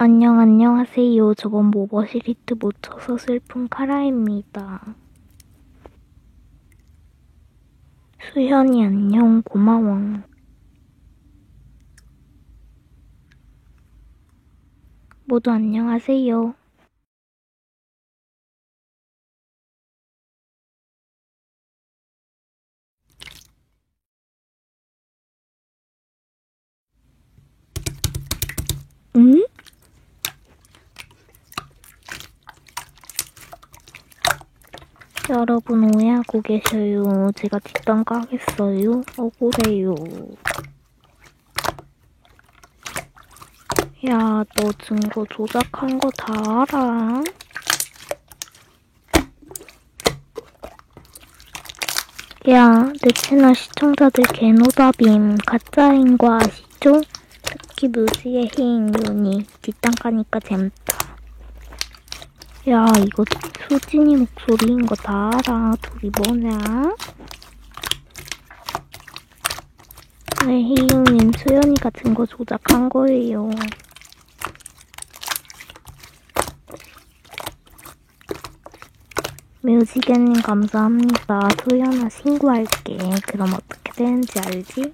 안녕하세요. 저번 모버시리트 못 쳐서 슬픈 카라입니다. 수현이 안녕, 고마워. 모두 안녕하세요. 응? 여러분 오해하고 계셔요. 제가 뒷담 까겠어요. 억울해요. 야, 너 증거 조작한 거 다 알아? 야, 내 채널 시청자들 개노답임. 가짜인 거 아시죠? 특히 뮤지의 해인윤이 뒷담 까니까 재밌다. 야, 이거 수진이 목소리인 거 다 알아. 둘이 뭐냐? 네, 희윤님, 수연이가 증거 조작한 거예요. 뮤지개님 감사합니다. 수연아 신고할게. 그럼 어떻게 되는지 알지?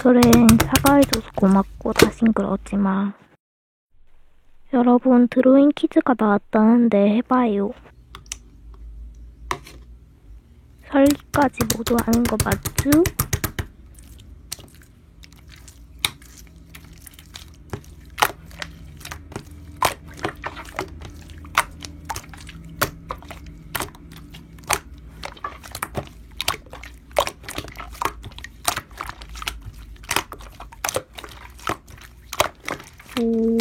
그래, 사과해줘서 고맙고 다신 그러지 마. 여러분, 드로잉 퀴즈가 나왔다는데 해봐요. 설기까지 모두 아는 거 맞죠? 오.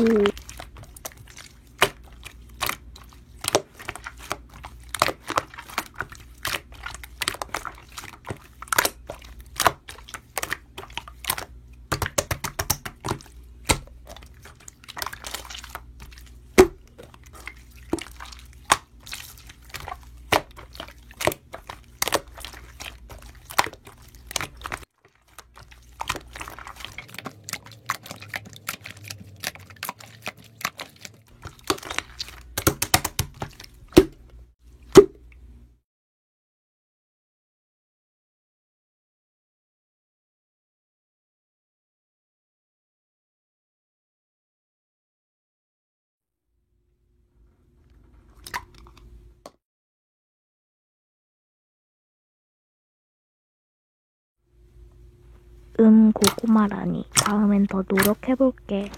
고구마라니. 다음엔 더 노력해볼게.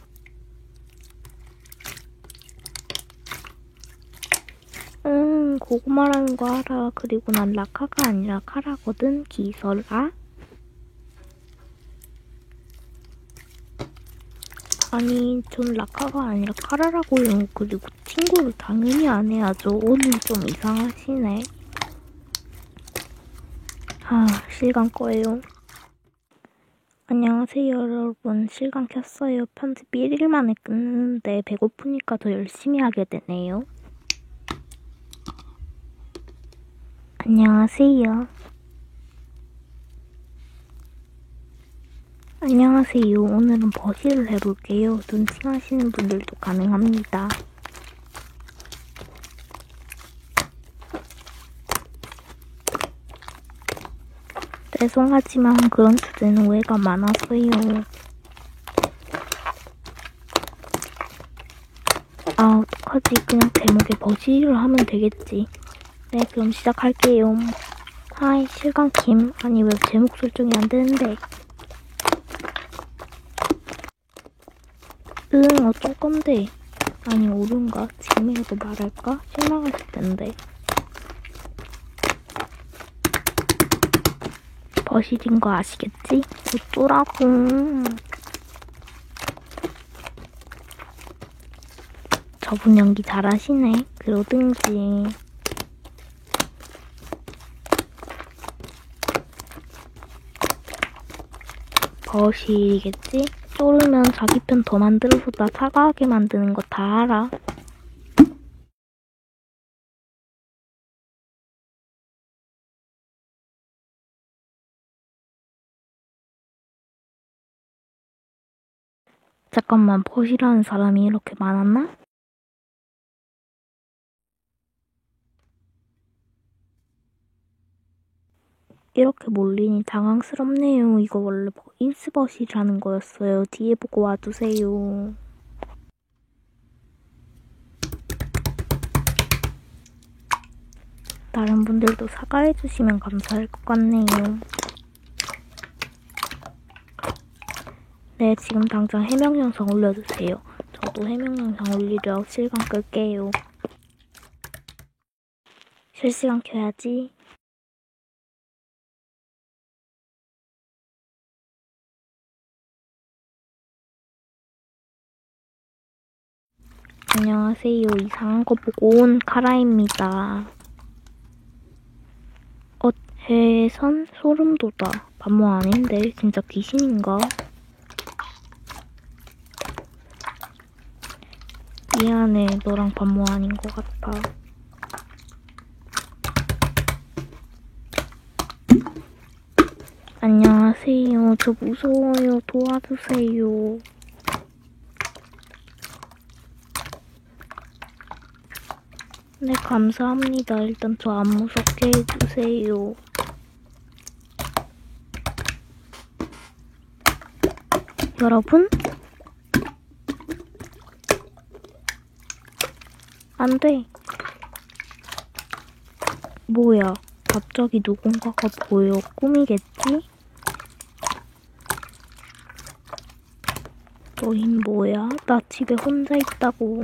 고구마라는 거 알아. 그리고 난 라카가 아니라 카라거든. 기설아? 아니, 전 라카가 아니라 카라라고요. 그리고 친구를 당연히 안 해야죠. 오늘 좀 이상하시네. 실감 꺼요. 안녕하세요, 여러분. 실감 켰어요. 편집 1일 만에 끊는데 배고프니까 더 열심히 하게 되네요. 안녕하세요. 안녕하세요. 오늘은 버시를 해볼게요. 눈팅하시는 분들도 가능합니다. 죄송하지만 그런 주제는 오해가 많아서요. 어떡하지? 그냥 제목에 버시를 하면 되겠지. 네, 그럼 시작할게요. 하이, 실감킴. 아니, 왜 제목 설정이 안 되는데? 어쩔 건데. 아니, 옳은가? 지금이라도 말할까? 실망했을 텐데. 버실인 거 아시겠지? 어쩌라고. 저분 연기 잘하시네. 그러든지. 버실이겠지? 쫄으면 자기 편 더 만들어서 나 사과하게 만드는 거 다 알아. 잠깐만, 벗이라는 사람이 이렇게 많았나? 이렇게 몰리니 당황스럽네요. 이거 원래 인스벗이라는 거였어요. 뒤에 보고 와주세요. 다른 분들도 사과해주시면 감사할 것 같네요. 네, 지금 당장 해명 영상 올려주세요. 저도 해명 영상 올리려 실시간 끌게요. 실시간 켜야지. 안녕하세요. 이상한 거 보고 온 카라입니다. 해선 소름 돋아. 반모 아닌데 진짜 귀신인가? 미안해, 너랑 반모 아닌 것 같아. 안녕하세요. 저 무서워요. 도와주세요. 네, 감사합니다. 일단 저 안 무섭게 해주세요. 여러분? 안 돼. 뭐야? 갑자기 누군가가 보여. 꿈이겠지? 너흰 뭐야? 나 집에 혼자 있다고.